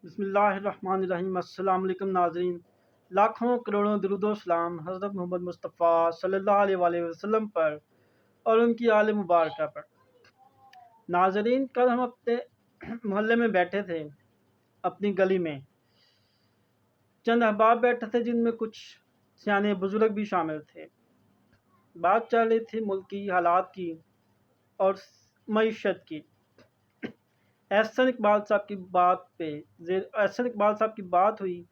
بسم اللہ الرحمن الرحیم۔ السلام علیکم ناظرین، لاکھوں کروڑوں درود و سلام حضرت محمد مصطفیٰ صلی اللہ علیہ وآلہ وسلم پر اور ان کی آل مبارکہ پر۔ ناظرین، کل ہم اپنے محلے میں بیٹھے تھے، اپنی گلی میں چند احباب بیٹھے تھے جن میں کچھ سیانے بزرگ بھی شامل تھے۔ بات چل رہی تھی ملک کی حالات کی اور معیشت کی۔ احسن اقبال صاحب کی بات ہوئی۔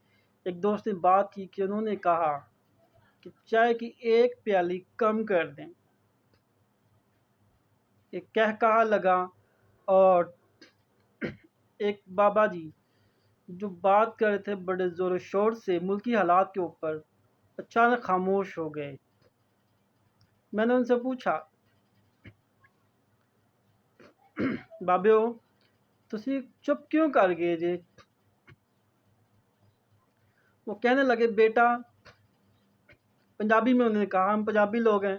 ایک دوست نے بات کی کہ انہوں نے کہا کہ چائے کی ایک پیالی کم کر دیں۔ ایک کہا لگا اور ایک بابا جی جو بات کر رہے تھے بڑے زور و شور سے ملکی حالات کے اوپر، اچانک خاموش ہو گئے۔ میں نے ان سے پوچھا، بابیو تسی چپ کیوں کر گئے جے؟ وہ کہنے لگے، بیٹا، پنجابی میں انہوں نے کہا، ہم پنجابی لوگ ہیں،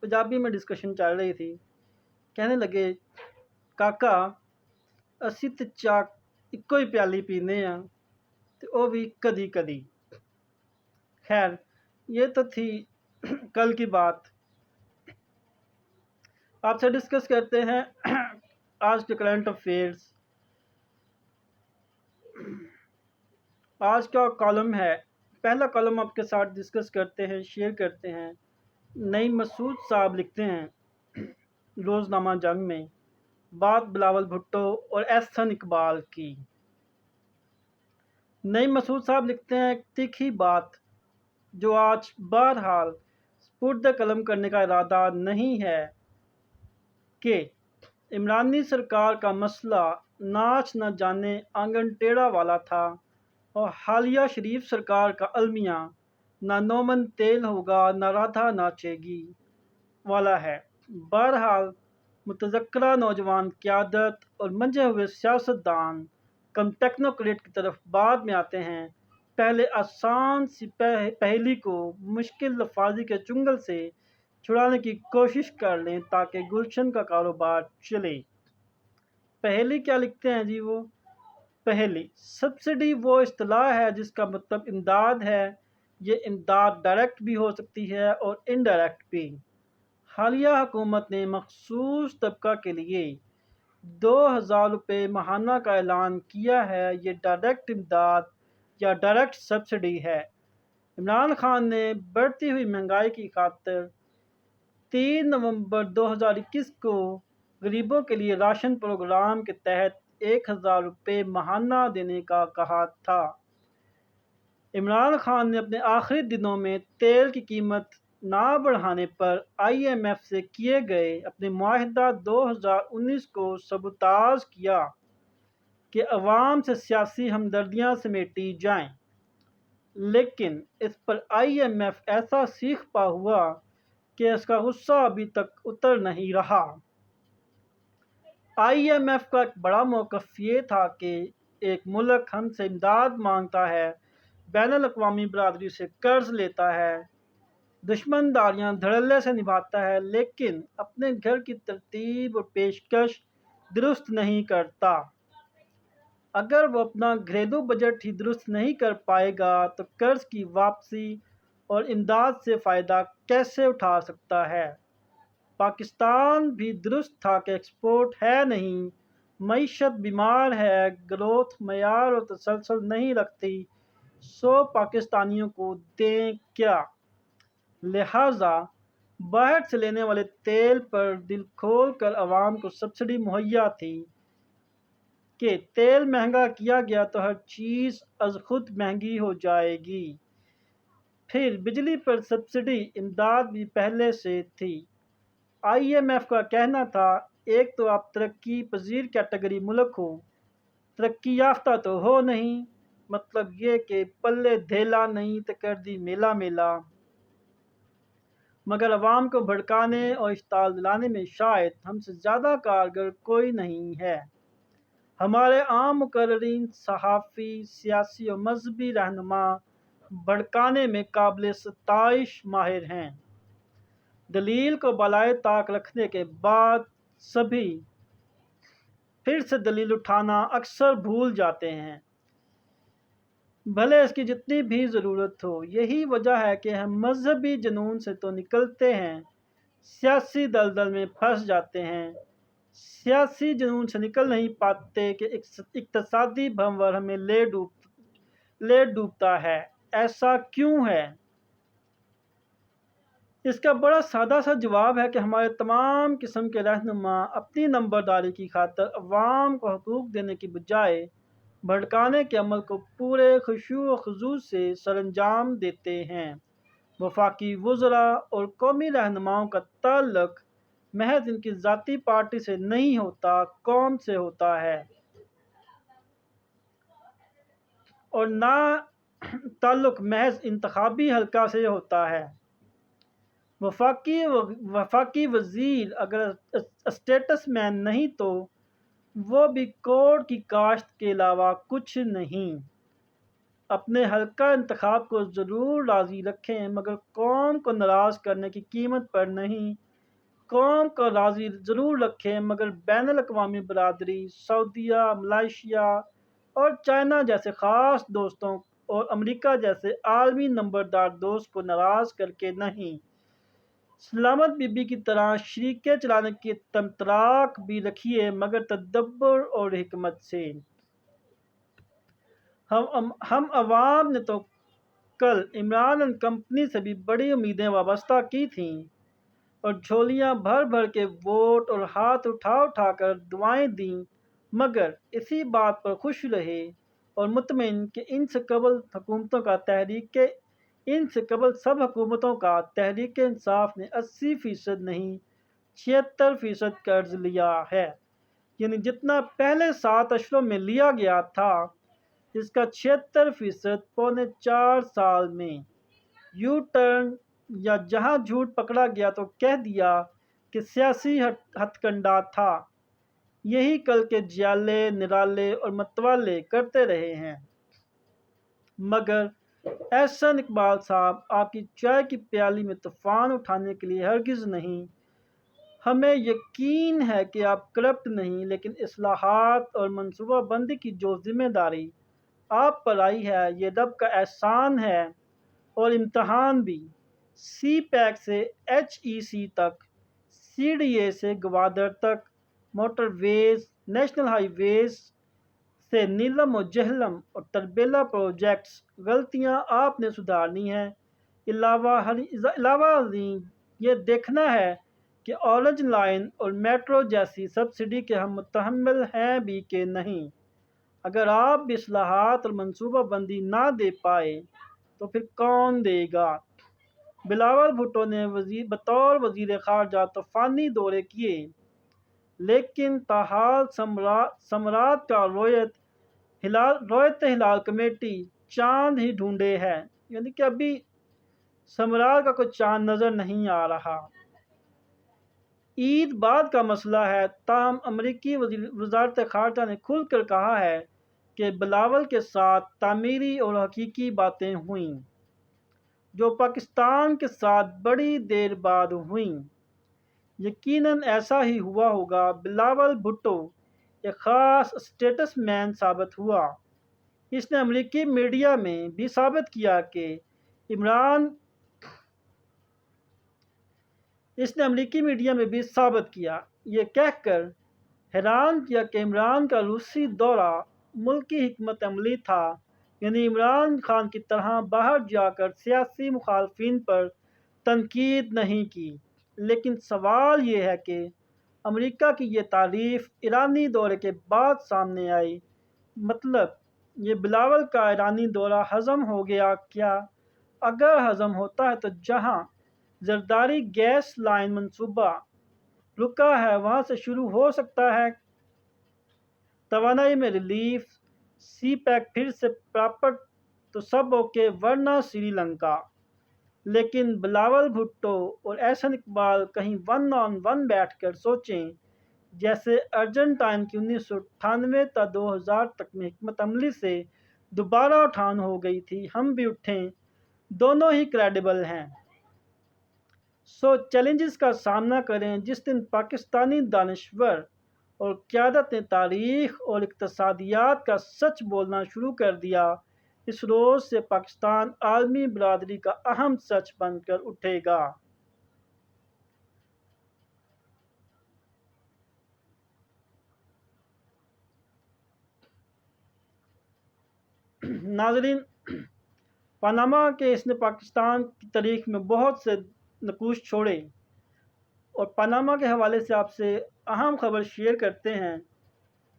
پنجابی میں ڈسکشن چل رہی تھی۔ کہنے لگے، کاکا اسی تے چاہ ایکو ہی پیالی پینے ہیں تے او بھی کدی کدی۔ خیر، یہ تو تھی کل کی بات۔ آپ سے ڈسکس کرتے ہیں آج کے کرنٹ افیئرس۔ آج کا کالم ہے، پہلا کالم آپ کے ساتھ ڈسکس کرتے ہیں، شیئر کرتے ہیں۔ نئی مسعود صاحب لکھتے ہیں روزنامہ جنگ میں، بات بلاول بھٹو اور احسن اقبال کی۔ نئی مسعود صاحب لکھتے ہیں، ایک تیکھی بات جو آج بہرحال سپرد قلم کرنے کا ارادہ نہیں ہے کہ عمرانی سرکار کا مسئلہ ناچ نہ جانے آنگن ٹیڑھا والا تھا اور حالیہ شریف سرکار کا المیہ نہ نومن تیل ہوگا نہ رادھا ناچے گی والا ہے۔ بہرحال متذکرہ نوجوان قیادت اور منجھے ہوئے سیاستدان کم ٹیکنوکریٹ کی طرف بعد میں آتے ہیں۔ پہلے آسان سی پہیلی کو مشکل لفاظی کے چنگل سے چھڑانے کی کوشش کر لیں تاکہ گلشن کا کاروبار چلے۔ پہیلی کیا لکھتے ہیں جی وہ؟ پہیلی سبسڈی وہ اصطلاح ہے جس کا مطلب امداد ہے۔ یہ امداد ڈائریکٹ بھی ہو سکتی ہے اور انڈائریکٹ بھی۔ حالیہ حکومت نے مخصوص طبقہ کے لیے 2000 روپے ماہانہ کا اعلان کیا ہے۔ یہ ڈائریکٹ امداد یا ڈائریکٹ سبسڈی ہے۔ عمران خان نے بڑھتی ہوئی مہنگائی کی خاطر 3 نومبر 2021 کو غریبوں کے لیے راشن پروگرام کے تحت 1000 روپے ماہانہ دینے کا کہا تھا۔ عمران خان نے اپنے آخری دنوں میں تیل کی قیمت نہ بڑھانے پر IMF سے کیے گئے اپنے معاہدہ 2019 کو سبوتاژ کیا کہ عوام سے سیاسی ہمدردیاں سمیٹی جائیں، لیکن اس پر IMF ایسا سیخ پا ہوا کہ اس کا غصہ ابھی تک اتر نہیں رہا۔ IMF کا ایک بڑا موقف یہ تھا کہ ایک ملک ہم سے امداد مانگتا ہے، بین الاقوامی برادری سے قرض لیتا ہے، دشمن داریاں دھڑلے سے نبھاتا ہے، لیکن اپنے گھر کی ترتیب اور پیشکش درست نہیں کرتا۔ اگر وہ اپنا گھریلو بجٹ ہی درست نہیں کر پائے گا تو قرض کی واپسی اور امداد سے فائدہ کیسے اٹھا سکتا ہے؟ پاکستان بھی درست تھا کہ ایکسپورٹ ہے نہیں، معیشت بیمار ہے، گروتھ معیار اور تسلسل نہیں رکھتی، سو پاکستانیوں کو دیں کیا؟ لہٰذا باہر سے لینے والے تیل پر دل کھول کر عوام کو سبسڈی مہیا تھی کہ تیل مہنگا کیا گیا تو ہر چیز از خود مہنگی ہو جائے گی۔ پھر بجلی پر سبسڈی امداد بھی پہلے سے تھی۔ IMF کا کہنا تھا، ایک تو آپ ترقی پذیر کیٹیگری ملک ہو، ترقی یافتہ تو ہو نہیں، مطلب یہ کہ پلے دھیلا نہیں تو کر دی میلا میلا۔ مگر عوام کو بھڑکانے اور اشتعال دلانے میں شاید ہم سے زیادہ کارگر کوئی نہیں ہے۔ ہمارے عام مقررین، صحافی، سیاسی اور مذہبی رہنما بھڑکانے میں قابل ستائش ماہر ہیں۔ دلیل کو بالائے طاق رکھنے کے بعد سبھی پھر سے دلیل اٹھانا اکثر بھول جاتے ہیں۔ بھلے اس کی جتنی بھی ضرورت ہو۔ یہی وجہ ہے کہ ہم مذہبی جنون سے تو نکلتے ہیں، سیاسی دلدل میں پھنس جاتے ہیں، سیاسی جنون سے نکل نہیں پاتے کہ اقتصادی بھنور ہمیں لے ڈوبتا ہے۔ ایسا کیوں ہے؟ اس کا بڑا سادہ سا جواب ہے کہ ہمارے تمام قسم کے رہنما اپنی نمبرداری کی خاطر عوام کو حقوق دینے کی بجائے بھڑکانے کے عمل کو پورے خشوع و خضوع سے سر انجام دیتے ہیں۔ وفاقی وزراء اور قومی رہنماؤں کا تعلق محض ان کی ذاتی پارٹی سے نہیں ہوتا، قوم سے ہوتا ہے، اور نہ تعلق محض انتخابی حلقہ سے ہوتا ہے۔ وفاقی وزیر اگر اسٹیٹس مین نہیں تو وہ بھی کوڑ کی کاشت کے علاوہ کچھ نہیں۔ اپنے حلقہ انتخاب کو ضرور راضی رکھیں مگر قوم کو ناراض کرنے کی قیمت پر نہیں۔ قوم کو راضی ضرور رکھیں مگر بین الاقوامی برادری، سعودیہ، ملائیشیا اور چائنا جیسے خاص دوستوں اور امریکہ جیسے عالمی نمبردار دوست کو ناراض کر کے نہیں۔ سلامت بی بی کی طرح شریکیں چلانے کی تمطراق بھی رکھیے مگر تدبر اور حکمت سے۔ ہم عوام نے تو کل عمران اینڈ کمپنی سے بھی بڑی امیدیں وابستہ کی تھیں اور جھولیاں بھر بھر کے ووٹ اور ہاتھ اٹھا اٹھا کر دعائیں دیں، مگر اسی بات پر خوش رہے اور مطمئن کہ ان سے قبل سب حکومتوں کا تحریک انصاف نے 80% نہیں 76% قرض لیا ہے، یعنی جتنا پہلے 7 اشروں میں لیا گیا تھا اس کا 76% پونے 4 سال میں۔ یو ٹرن، یا جہاں جھوٹ پکڑا گیا تو کہہ دیا کہ سیاسی ہتھ کنڈا تھا، یہی کل کے جیالے، نرالے اور متوالے کرتے رہے ہیں۔ مگر احسن اقبال صاحب آپ کی چائے کی پیالی میں طوفان اٹھانے کے لیے ہرگز نہیں۔ ہمیں یقین ہے کہ آپ کرپٹ نہیں، لیکن اصلاحات اور منصوبہ بندی کی جو ذمہ داری آپ پر آئی ہے یہ رب کا احسان ہے اور امتحان بھی۔ سی پیک سے ایچ ای سی تک، سی ڈی اے سے گوادر تک، موٹر ویز، نیشنل ہائی ویز سے نیلم و جہلم اور تربیلا پروجیکٹس، غلطیاں آپ نے سدھارنی ہیں۔ علاوہ ازیں یہ دیکھنا ہے کہ اورنج لائن اور میٹرو جیسی سبسڈی کے ہم متحمل ہیں بھی کہ نہیں۔ اگر آپ بھی اصلاحات اور منصوبہ بندی نہ دے پائے تو پھر کون دے گا؟ بلاول بھٹو نے بطور وزیر خارجہ طوفانی دورے کیے، لیکن تاحال ثمرات کا رویت ہلال کمیٹی چاند ہی ڈھونڈے ہے، یعنی کہ ابھی ثمرات کا کوئی چاند نظر نہیں آ رہا۔ عید بعد کا مسئلہ ہے، تاہم امریکی وزارت خارجہ نے کھل کر کہا ہے کہ بلاول کے ساتھ تعمیری اور حقیقی باتیں ہوئیں، جو پاکستان کے ساتھ بڑی دیر بعد ہوئیں۔ یقیناً ایسا ہی ہوا ہوگا۔ بلاول بھٹو ایک خاص اسٹیٹس مین ثابت ہوا۔ اس نے امریکی میڈیا میں بھی ثابت کیا یہ کہہ کر حیران کیا کہ عمران کا روسی دورہ ملکی حکمت عملی تھا، یعنی عمران خان کی طرح باہر جا کر سیاسی مخالفین پر تنقید نہیں کی۔ لیکن سوال یہ ہے کہ امریکہ کی یہ تعریف ایرانی دورے کے بعد سامنے آئی، مطلب یہ بلاول کا ایرانی دورہ ہضم ہو گیا کیا؟ اگر ہضم ہوتا ہے تو جہاں زرداری گیس لائن منصوبہ رکا ہے وہاں سے شروع ہو سکتا ہے۔ توانائی میں ریلیف، سی پیک پھر سے پراپر تو سب اوکے، ورنہ سری لنکا۔ لیکن بلاول بھٹو اور احسن اقبال کہیں 1 on 1 بیٹھ کر سوچیں، جیسے ارجنٹائن کی 1998 تا 2000 تک میں حکمت عملی سے دوبارہ اٹھان ہو گئی تھی، ہم بھی اٹھیں، دونوں ہی کریڈیبل ہیں۔ سو چیلنجز کا سامنا کریں۔ جس دن پاکستانی دانشور اور قیادت نے تاریخ اور اقتصادیات کا سچ بولنا شروع کر دیا، اس روز سے پاکستان عالمی برادری کا اہم سچ بن کر اٹھے گا۔ ناظرین، پاناما کیس نے پاکستان کی تاریخ میں بہت سے نقوش چھوڑے، اور پاناما کے حوالے سے آپ سے اہم خبر شیئر کرتے ہیں۔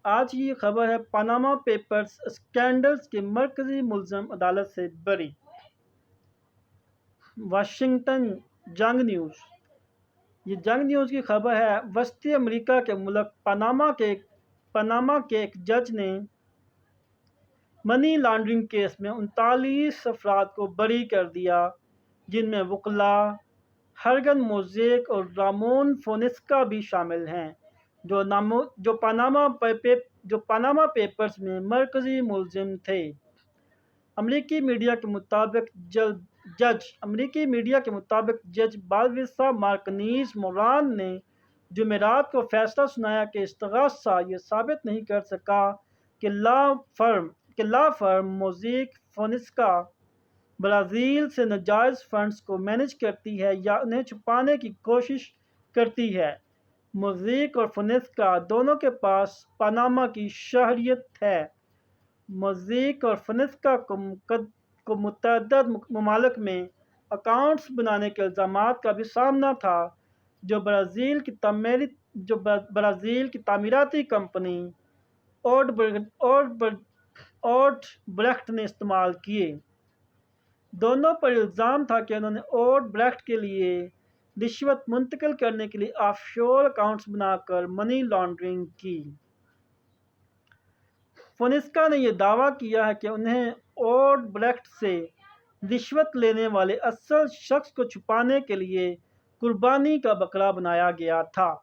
آج کی یہ خبر ہے پاناما پیپرز اسکینڈلز کے مرکزی ملزم عدالت سے بری۔ واشنگٹن جنگ نیوز۔ یہ جنگ نیوز کی خبر ہے، وسطی امریکہ کے ملک پاناما کے ایک جج نے منی لانڈرنگ کیس میں 39 افراد کو بری کر دیا، جن میں وکلاء ہرگن موزیک اور رامون فونسکا بھی شامل ہیں، جو پاناما پیپرز میں مرکزی ملزم تھے۔ امریکی میڈیا کے مطابق جج بالویسا مارکنیز موران نے جمعرات کو فیصلہ سنایا کہ استغاثہ یہ ثابت نہیں کر سکا کہ لا فرم موزیک فونسکا برازیل سے ناجائز فنڈز کو مینج کرتی ہے یا انہیں چھپانے کی کوشش کرتی ہے۔ موزیک اور فونسکا دونوں کے پاس پاناما کی شہریت ہے۔ موزیک اور فونسکا کو متعدد ممالک میں اکاؤنٹس بنانے کے الزامات کا بھی سامنا تھا، جو برازیل کی تعمیراتی کمپنی اوڈ بریخت نے استعمال کیے۔ دونوں پر الزام تھا کہ انہوں نے اوڈ بریخت کے لیے رشوت منتقل کرنے کے لیے آف شور اکاؤنٹس بنا کر منی لانڈرنگ کی۔ فونسکا نے یہ دعویٰ کیا ہے کہ انہیں اوڈ بریخت سے رشوت لینے والے اصل شخص کو چھپانے کے لیے قربانی کا بکرا بنایا گیا تھا۔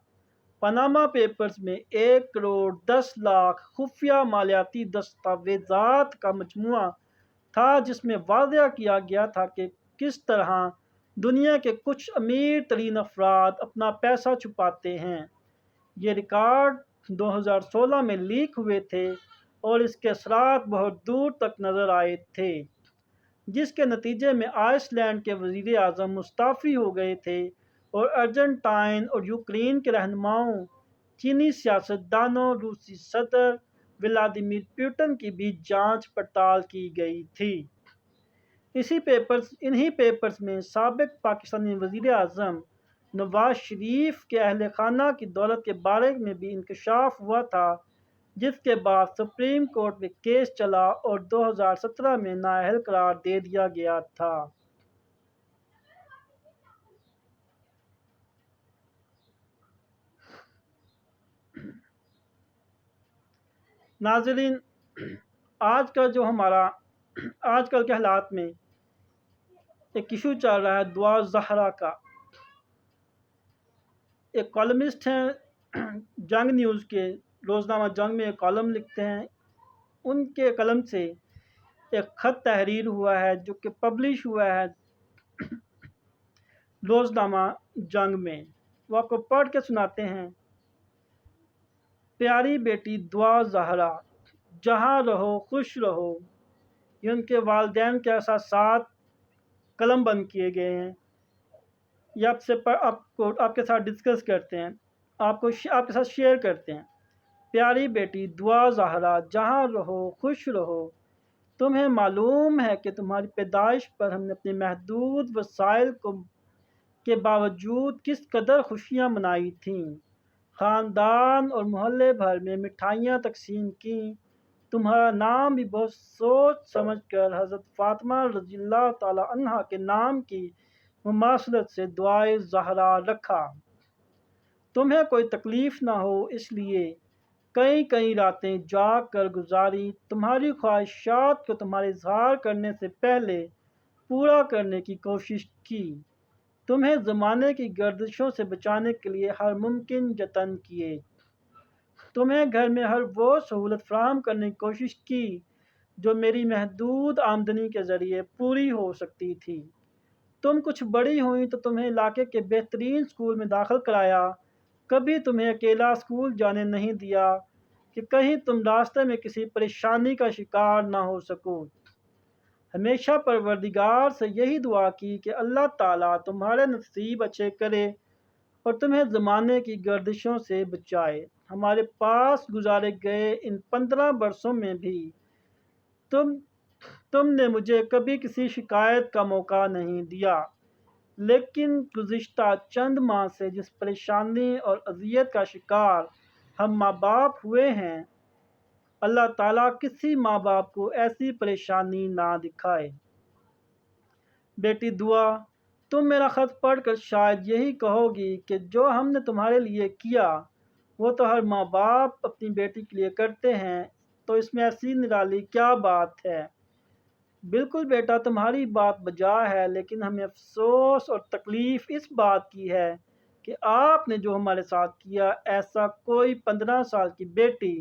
پاناما پیپرز میں 1,10,00,000 خفیہ مالیاتی دستاویزات کا مجموعہ تھا، جس میں واضح کیا گیا تھا کہ کس طرح دنیا کے کچھ امیر ترین افراد اپنا پیسہ چھپاتے ہیں۔ یہ ریکارڈ 2016 میں لیک ہوئے تھے اور اس کے اثرات بہت دور تک نظر آئے تھے، جس کے نتیجے میں آئس لینڈ کے وزیر اعظم مستعفی ہو گئے تھے اور ارجنٹائن اور یوکرین کے رہنماؤں، چینی سیاستدانوں، روسی صدر ولادیمیر پوٹن کی بھی جانچ پڑتال کی گئی تھی۔ انہی پیپرز میں سابق پاکستانی وزیر اعظم نواز شریف کے اہل خانہ کی دولت کے بارے میں بھی انکشاف ہوا تھا، جس کے بعد سپریم کورٹ میں کیس چلا اور 2017 میں نااہل قرار دے دیا گیا تھا۔ ناظرین، آج کل کے حالات میں ایک ایشو چل رہا ہے دعا زہرا کا۔ ایک کالمسٹ ہیں جنگ نیوز کے، روزنامہ جنگ میں ایک کالم لکھتے ہیں، ان کے قلم سے ایک خط تحریر ہوا ہے جو کہ پبلش ہوا ہے روزنامہ جنگ میں۔ وہ آپ کو پڑھ کے سناتے ہیں۔ پیاری بیٹی دعا زہرا، جہاں رہو خوش رہو۔ یہ ان کے والدین کے احساسات قلم بند کیے گئے ہیں۔ یہ آپ کے ساتھ ڈسکس کرتے ہیں، آپ کے ساتھ شیئر کرتے ہیں۔ پیاری بیٹی دعا زہرا، جہاں رہو خوش رہو۔ تمہیں معلوم ہے کہ تمہاری پیدائش پر ہم نے اپنے محدود وسائل کے باوجود کس قدر خوشیاں منائی تھیں۔ خاندان اور محلے بھر میں مٹھائیاں تقسیم کیں۔ تمہارا نام بھی بہت سوچ سمجھ کر حضرت فاطمہ رضی اللہ تعالیٰ عنہا کے نام کی مماثلت سے دعائے زہرا رکھا۔ تمہیں کوئی تکلیف نہ ہو اس لیے کئی راتیں جاگ کر گزاری۔ تمہاری خواہشات کو تمہارے اظہار کرنے سے پہلے پورا کرنے کی کوشش کی۔ تمہیں زمانے کی گردشوں سے بچانے کے لیے ہر ممکن جتن کیے۔ تمہیں گھر میں ہر وہ سہولت فراہم کرنے کی کوشش کی جو میری محدود آمدنی کے ذریعے پوری ہو سکتی تھی۔ تم کچھ بڑی ہوئیں تو تمہیں علاقے کے بہترین اسکول میں داخل کرایا۔ کبھی تمہیں اکیلا اسکول جانے نہیں دیا کہ کہیں تم راستے میں کسی پریشانی کا شکار نہ ہو سکو۔ ہمیشہ پروردگار سے یہی دعا کی کہ اللہ تعالیٰ تمہارے نصیب اچھے کرے اور تمہیں زمانے کی گردشوں سے بچائے۔ ہمارے پاس گزارے گئے ان 15 برسوں میں بھی تم تم نے مجھے کبھی کسی شکایت کا موقع نہیں دیا، لیکن گزشتہ چند ماہ سے جس پریشانی اور اذیت کا شکار ہم ماں باپ ہوئے ہیں، اللہ تعالیٰ کسی ماں باپ کو ایسی پریشانی نہ دکھائے۔ بیٹی دعا، تم میرا خط پڑھ کر شاید یہی کہو گی کہ جو ہم نے تمہارے لیے کیا وہ تو ہر ماں باپ اپنی بیٹی کے لیے کرتے ہیں، تو اس میں ایسی نرالی کیا بات ہے؟ بالکل بیٹا، تمہاری بات بجا ہے، لیکن ہمیں افسوس اور تکلیف اس بات کی ہے کہ آپ نے جو ہمارے ساتھ کیا، ایسا کوئی 15 سال کی بیٹی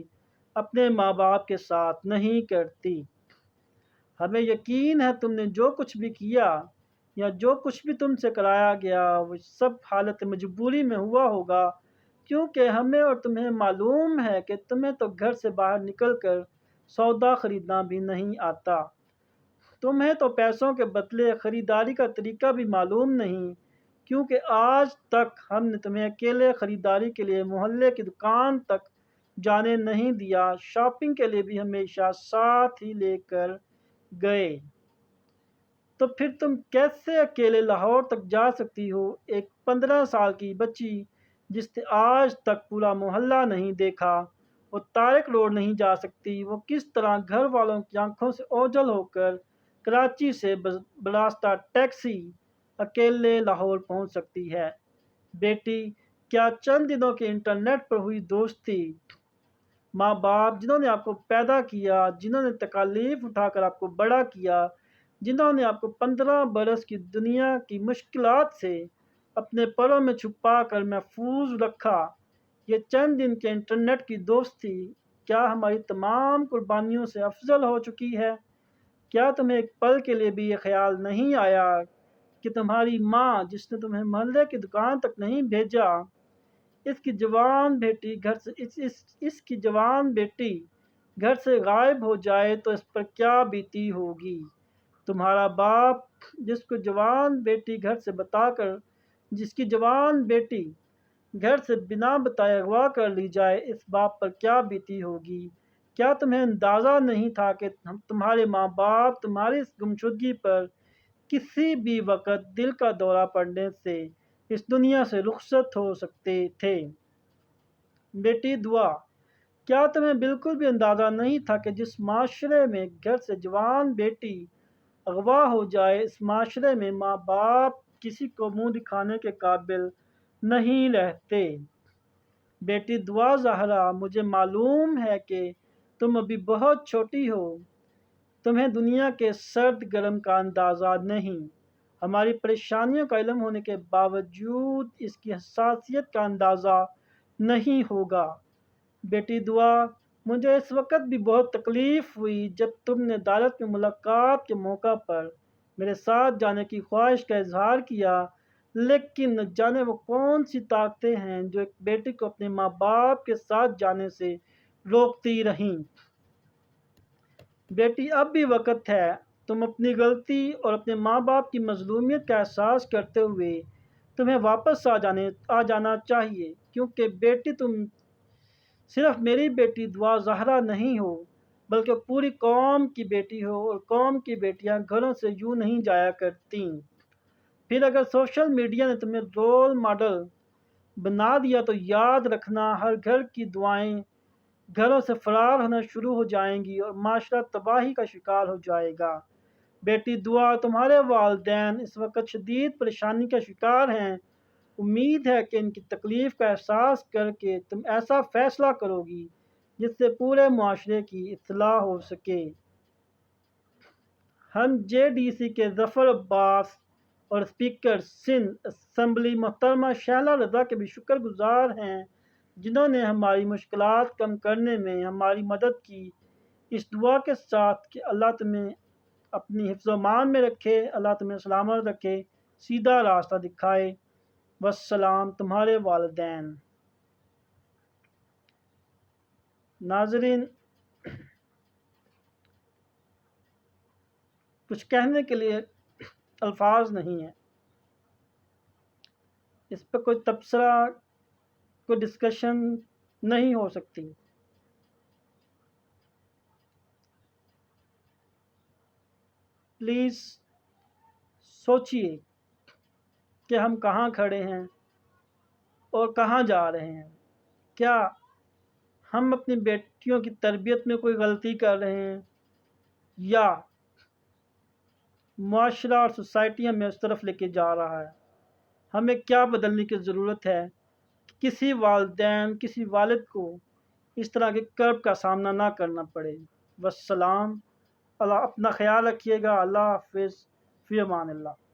اپنے ماں باپ کے ساتھ نہیں کرتی۔ ہمیں یقین ہے تم نے جو کچھ بھی کیا یا جو کچھ بھی تم سے کرایا گیا وہ سب حالت مجبوری میں ہوا ہوگا، کیونکہ ہمیں اور تمہیں معلوم ہے کہ تمہیں تو گھر سے باہر نکل کر سودا خریدنا بھی نہیں آتا۔ تمہیں تو پیسوں کے بدلے خریداری کا طریقہ بھی معلوم نہیں، کیونکہ آج تک ہم نے تمہیں اکیلے خریداری کے لیے محلے کی دکان تک جانے نہیں دیا، شاپنگ کے لیے بھی ہمیشہ ساتھ ہی لے کر گئے۔ تو پھر تم کیسے اکیلے لاہور تک جا سکتی ہو؟ ایک 15 سال کی بچی جس نے آج تک پورا محلہ نہیں دیکھا، وہ طارق روڈ نہیں جا سکتی، وہ کس طرح گھر والوں کی آنکھوں سے اوجھل ہو کر کراچی سے براستہ ٹیکسی اکیلے لاہور پہنچ سکتی ہے؟ بیٹی، کیا چند دنوں کے انٹرنیٹ پر ہوئی دوستی، ماں باپ جنہوں نے آپ کو پیدا کیا، جنہوں نے تکالیف اٹھا کر آپ کو بڑا کیا، جنہوں نے آپ کو 15 برس کی دنیا کی مشکلات سے اپنے پروں میں چھپا کر محفوظ رکھا، یہ چند دن کے انٹرنیٹ کی دوستی کیا ہماری تمام قربانیوں سے افضل ہو چکی ہے؟ کیا تمہیں ایک پل کے لیے بھی یہ خیال نہیں آیا کہ تمہاری ماں جس نے تمہیں محلے کی دکان تک نہیں بھیجا، اس کی جوان بیٹی گھر سے غائب ہو جائے تو اس پر کیا بیتی ہوگی؟ تمہارا باپ جس کی جوان بیٹی گھر سے بنا بتائے اغوا کر لی جائے، اس باپ پر کیا بیتی ہوگی؟ کیا تمہیں اندازہ نہیں تھا کہ تمہارے ماں باپ تمہاری اس گمشدگی پر کسی بھی وقت دل کا دورہ پڑنے سے اس دنیا سے رخصت ہو سکتے تھے؟ بیٹی دعا، کیا تمہیں بالکل بھی اندازہ نہیں تھا کہ جس معاشرے میں گھر سے جوان بیٹی اغوا ہو جائے، اس معاشرے میں ماں باپ کسی کو منہ دکھانے کے قابل نہیں رہتے؟ بیٹی دعا زہرا، مجھے معلوم ہے کہ تم ابھی بہت چھوٹی ہو، تمہیں دنیا کے سرد گرم کا اندازہ نہیں، ہماری پریشانیوں کا علم ہونے کے باوجود اس کی حساسیت کا اندازہ نہیں ہوگا۔ بیٹی دعا، مجھے اس وقت بھی بہت تکلیف ہوئی جب تم نے عدالت میں ملاقات کے موقع پر میرے ساتھ جانے کی خواہش کا اظہار کیا، لیکن نہ جانے وہ کون سی طاقتیں ہیں جو ایک بیٹی کو اپنے ماں باپ کے ساتھ جانے سے روکتی رہیں۔ بیٹی، اب بھی وقت ہے، تم اپنی غلطی اور اپنے ماں باپ کی مظلومیت کا احساس کرتے ہوئے تمہیں واپس آ جانا چاہیے، کیونکہ بیٹی تم صرف میری بیٹی دعا زہرا نہیں ہو بلکہ پوری قوم کی بیٹی ہو، اور قوم کی بیٹیاں گھروں سے یوں نہیں جایا کرتیں۔ پھر اگر سوشل میڈیا نے تمہیں رول ماڈل بنا دیا تو یاد رکھنا، ہر گھر کی دعائیں گھروں سے فرار ہونا شروع ہو جائیں گی اور معاشرہ تباہی کا شکار ہو جائے گا۔ بیٹی دعا، تمہارے والدین اس وقت شدید پریشانی کا شکار ہیں، امید ہے کہ ان کی تکلیف کا احساس کر کے تم ایسا فیصلہ کرو گی جس سے پورے معاشرے کی اصلاح ہو سکے۔ ہم JDC کے ظفر عباس اور اسپیکر سندھ اسمبلی محترمہ شہلا رضا کے بھی شکر گزار ہیں، جنہوں نے ہماری مشکلات کم کرنے میں ہماری مدد کی، اس دعا کے ساتھ کہ اللہ تمہیں اپنی حفظ و امان میں رکھے، اللہ تمہیں سلامت رکھے، سیدھا راستہ دکھائے۔ والسلام، تمہارے والدین۔ ناظرین، کچھ کہنے کے لیے الفاظ نہیں ہیں، اس پہ کوئی تبصرہ، کوئی ڈسکشن نہیں ہو سکتی۔ پلیز سوچئے کہ ہم کہاں کھڑے ہیں اور کہاں جا رہے ہیں۔ کیا ہم اپنی بیٹیوں کی تربیت میں کوئی غلطی کر رہے ہیں، یا معاشرہ اور سوسائٹی ہمیں اس طرف لے کے جا رہا ہے؟ ہمیں کیا بدلنے کی ضرورت ہے کہ کسی والدین، کسی والد کو اس طرح کے کرب کا سامنا نہ کرنا پڑے۔ والسلام، اللہ اپنا خیال رکھیے گا۔ اللہ حافظ، فی امان اللہ۔